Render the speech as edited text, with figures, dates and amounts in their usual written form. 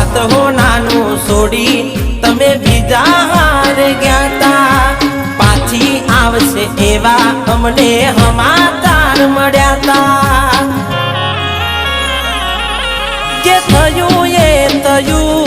साथ हो नानू सोड़ी तमे बीजा हार गयाता पाछी आवशे एवा अमने समाचार मळ्याता जे थयुं ए थयुं